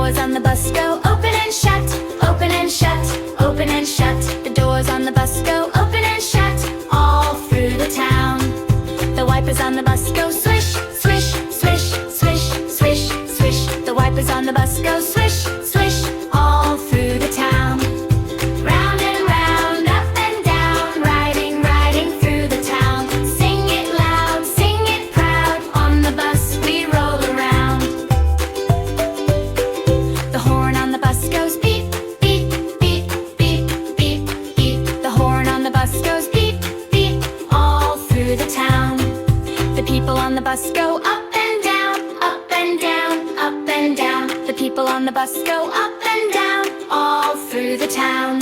doors on the bus go open and shut, open and shut, open and shut. The doors on the bus go open and shut, all through the town. The wipers on the bus go swish, swish, swish, swish, swish, swish. The wipers on the bus go swish, swish, all through the town. Round and round, up and down, riding, riding through the town. Sing it loud, sing it proud, on the bus we roll around. The horn on the bus goes beep, beep, beep, beep, beep, beep. The horn on the bus goes beep, beep, all through the town. The people on the bus go up and down, up and down, up and down. The people on the bus go up and down, all through the town.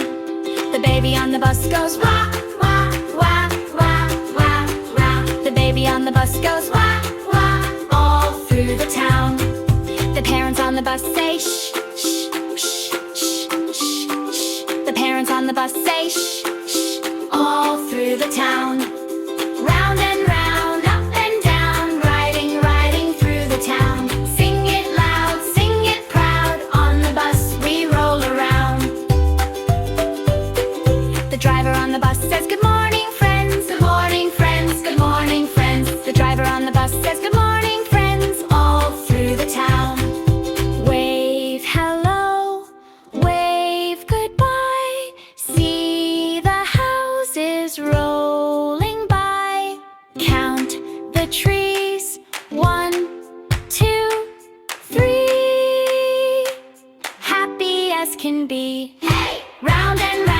The baby on the bus goes wah, wah, wah, wah, wah, wah. The baby on the bus goes wah, wah, all through the town. The parents on the bus say shh, shh, shh, shh, shh, shh. The parents on the bus say shh, shh, all through the town. Round and round, up and down, riding, riding through the town. Sing it loud, sing it proud, on the bus we roll around. The driver on the bus says good morning friends, good morning friends, good morning friends. The driver on the bus says good morning friends, all through the town. Wave hello, wave goodbye, see the houses rolling by. Count the trees, 1, 2, 3. Happy as can be. Hey! Round and round.